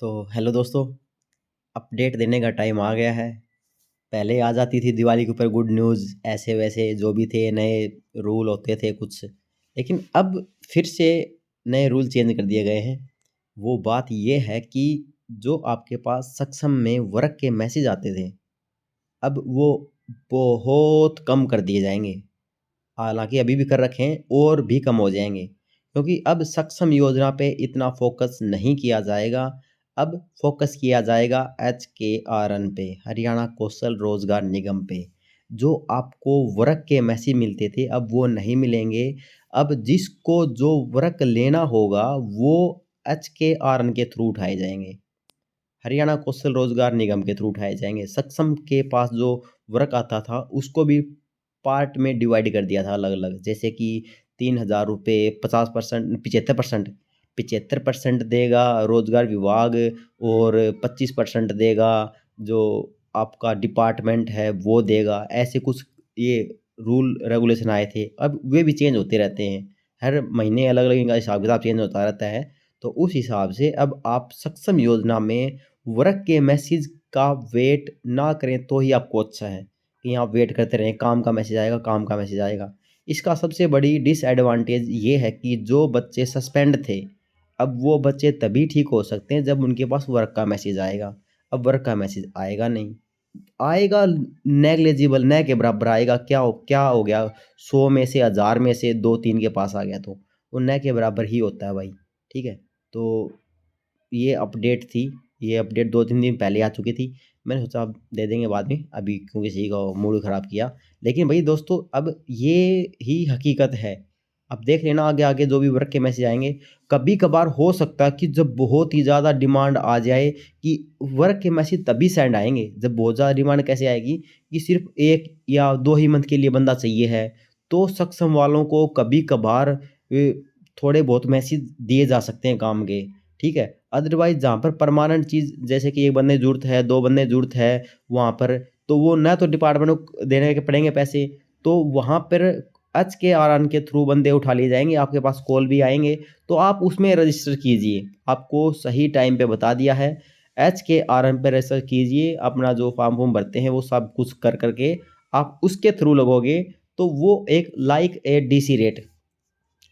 तो हेलो दोस्तों, अपडेट देने का टाइम आ गया है। पहले आ जाती थी दिवाली के ऊपर गुड न्यूज़, ऐसे वैसे जो भी थे नए रूल होते थे कुछ, लेकिन अब फिर से नए रूल चेंज कर दिए गए हैं। वो बात ये है कि जो आपके पास सक्षम में वर्क के मैसेज आते थे, अब वो बहुत कम कर दिए जाएंगे। हालांकि अभी भी कर रखे हैं और भी कम हो जाएंगे, क्योंकि अब सक्षम योजना पे इतना फोकस नहीं किया जाएगा। अब फोकस किया जाएगा HKRN पे, हरियाणा कौशल रोजगार निगम पे। जो आपको वर्क के मैसेज मिलते थे अब वो नहीं मिलेंगे। अब जिसको जो वर्क लेना होगा वो HKRN के थ्रू उठाए जाएंगे, हरियाणा कौशल रोजगार निगम के थ्रू उठाए जाएंगे। सक्षम के पास जो वर्क आता था उसको भी पार्ट में डिवाइड कर दिया था अलग अलग, जैसे कि 3,000 रुपये 50%, 75%, 75% देगा रोजगार विभाग और 25% देगा जो आपका डिपार्टमेंट है वो देगा। ऐसे कुछ ये रूल रेगुलेशन आए थे, अब वे भी चेंज होते रहते हैं। हर महीने अलग अलग इनका हिसाब किताब चेंज होता रहता है। तो उस हिसाब से अब आप सक्षम योजना में वर्क के मैसेज का वेट ना करें तो ही आपको अच्छा है, कि आप वेट करते रहें काम का मैसेज आएगा, काम का मैसेज आएगा। इसका सबसे बड़ी डिसएडवांटेज ये है कि जो बच्चे सस्पेंड थे, अब वो बच्चे तभी ठीक हो सकते हैं जब उनके पास वर्क का मैसेज आएगा। अब वर्क का मैसेज आएगा नहीं, आएगा नेग्लिजिबल, न के बराबर आएगा। क्या हो गया, 100 में से 1000 में से 2-3 के पास आ गया तो वो न के बराबर ही होता है भाई। ठीक है, तो ये अपडेट थी। ये अपडेट 2-3 दिन पहले आ चुकी थी। मैंने सोचा अब दे देंगे बाद में, अभी क्यों किसी का मूड ख़राब किया। लेकिन भाई दोस्तों, अब ये ही हकीकत है। अब देख लेना आगे आगे जो भी वर्क के मैसेज आएंगे। कभी कभार हो सकता है कि जब बहुत ही ज़्यादा डिमांड आ जाए कि वर्क के मैसेज तभी सेंड आएंगे। जब बहुत ज़्यादा डिमांड कैसे आएगी कि सिर्फ 1 या 2 ही मंथ के लिए बंदा चाहिए है, तो सक्षम वालों को कभी कभार थोड़े बहुत मैसेज दिए जा सकते हैं काम के। ठीक है, अदरवाइज़ जहाँ पर परमानेंट चीज़, जैसे कि 1 बंदे की ज़रूरत है, 2 बंदे की ज़रूरत है वहाँ पर, तो वो ना तो डिपार्टमेंट को देने के पड़ेंगे पैसे, तो वहाँ पर HKRN के थ्रू बंदे उठा लिए जाएँगे, आपके पास कॉल भी आएँगे, तो आप उसमें रजिस्टर कीजिए। आपको सही टाइम पे बता दिया है, HKRN पे रजिस्टर कीजिए, अपना जो फॉर्म भरते हैं वो सब कुछ कर के आप उसके थ्रू लगोगे, तो वो एक लाइक ए DC रेट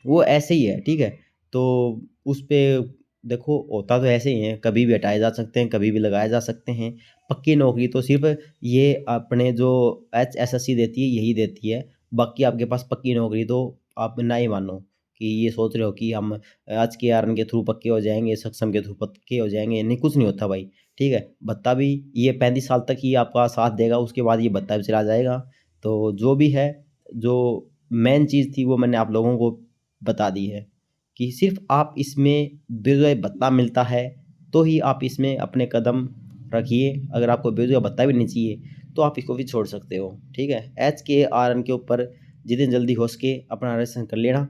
वो ऐसे ही है। ठीक है, तो उस पे देखो होता तो ऐसे ही है, कभी भी हटाए जा सकते हैं, कभी भी लगाए जा सकते हैं। पक्की नौकरी तो सिर्फ ये अपने जो HSSC देती है यही देती है। बाकी आपके पास पक्की नौकरी तो आप ना ही मानो कि ये सोच रहे हो कि हम आज के आर्न के थ्रू पक्के हो जाएंगे, सक्षम के थ्रू पक्के हो जाएंगे, नहीं कुछ नहीं होता भाई। ठीक है, भत्ता भी ये 35 साल तक ही आपका साथ देगा, उसके बाद ये भत्ता भी चला जाएगा। तो जो भी है, जो मेन चीज़ थी वो मैंने आप लोगों को बता दी है कि सिर्फ आप इसमें बेरोज़गारी भत्ता मिलता है तो ही आप इसमें अपने कदम रखिए। अगर आपको बेरोज़गारी भत्ता भी नहीं चाहिए तो आप इसको भी छोड़ सकते हो। ठीक है, HKRN के ऊपर जितनी जल्दी हो सके अपना रजिस्ट्रेशन कर लेना।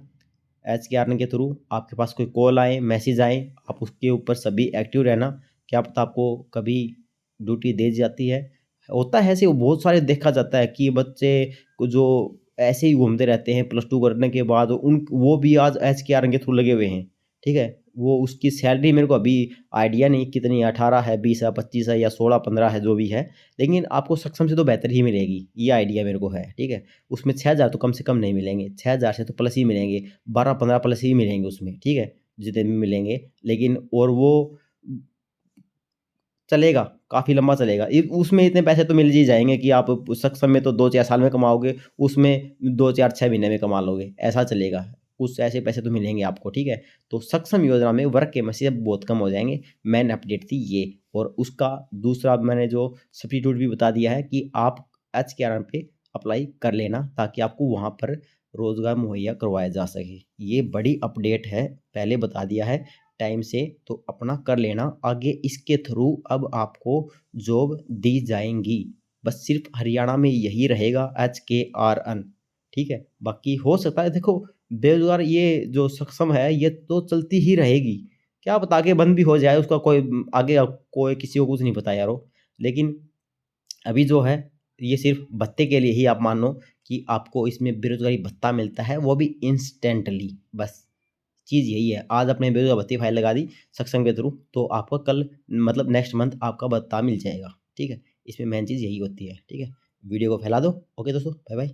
HKRN के थ्रू आपके पास कोई कॉल आए, मैसेज आए, आप उसके ऊपर सभी एक्टिव रहना। क्या पता आपको कभी ड्यूटी दे दी जाती है। होता है ऐसे, वो बहुत सारे देखा जाता है कि बच्चे को जो ऐसे ही घूमते रहते हैं +2 करने के बाद, उन वो भी आज HKRN के थ्रू लगे हुए हैं। ठीक है, वो उसकी सैलरी मेरे को अभी आइडिया नहीं कितनी है, 18 है, 20 है, 25 है या 16-15 है, जो भी है, लेकिन आपको सक्षम से तो बेहतर ही मिलेगी, ये आइडिया मेरे को है। ठीक है, उसमें 6,000 तो कम से कम नहीं मिलेंगे, 6,000 से तो प्लस ही मिलेंगे, 12-15 प्लस ही मिलेंगे उसमें। ठीक है, जितने भी मिलेंगे, लेकिन और वो चलेगा, काफ़ी लंबा चलेगा। उसमें इतने पैसे तो मिल ही जाएँगे कि आप सक्षम में तो 2-4 साल में कमाओगे, उसमें 2-4-6 महीने में कमा लोगे, ऐसा चलेगा। कुछ ऐसे पैसे तो मिलेंगे आपको। ठीक है, तो सक्षम योजना में वर्क के मैसेज अब बहुत कम हो जाएँगे। मेन अपडेट थी ये, और उसका दूसरा मैंने जो सब्स्टिट्यूट भी बता दिया है कि आप HKRN पे अप्लाई कर लेना, ताकि आपको वहाँ पर रोज़गार मुहैया करवाया जा सके। ये बड़ी अपडेट है, पहले बता दिया है टाइम से, तो अपना कर लेना। आगे इसके थ्रू अब आपको जॉब दी जाएँगी। बस सिर्फ़ हरियाणा में यही रहेगा HKRN। ठीक है? बाकी हो सकता है, देखो बेरोज़गार ये जो सक्षम है ये तो चलती ही रहेगी। क्या पता आगे बंद भी हो जाए, उसका कोई आगे कोई किसी को कुछ नहीं पता यारो। लेकिन अभी जो है ये सिर्फ़ भत्ते के लिए ही आप मान लो कि आपको इसमें बेरोज़गारी भत्ता मिलता है, वो भी इंस्टेंटली बस। चीज़ यही है। आज अपने बेरोज़गार भत्ते फाइल लगा दी सक्षम के थ्रू, तो आपको कल मतलब नेक्स्ट मंथ आपका भत्ता मिल जाएगा, ठीक है? इसमें मेन चीज़ यही होती है, ठीक है? वीडियो को फैला दो। ओके दोस्तों, बाय बाय।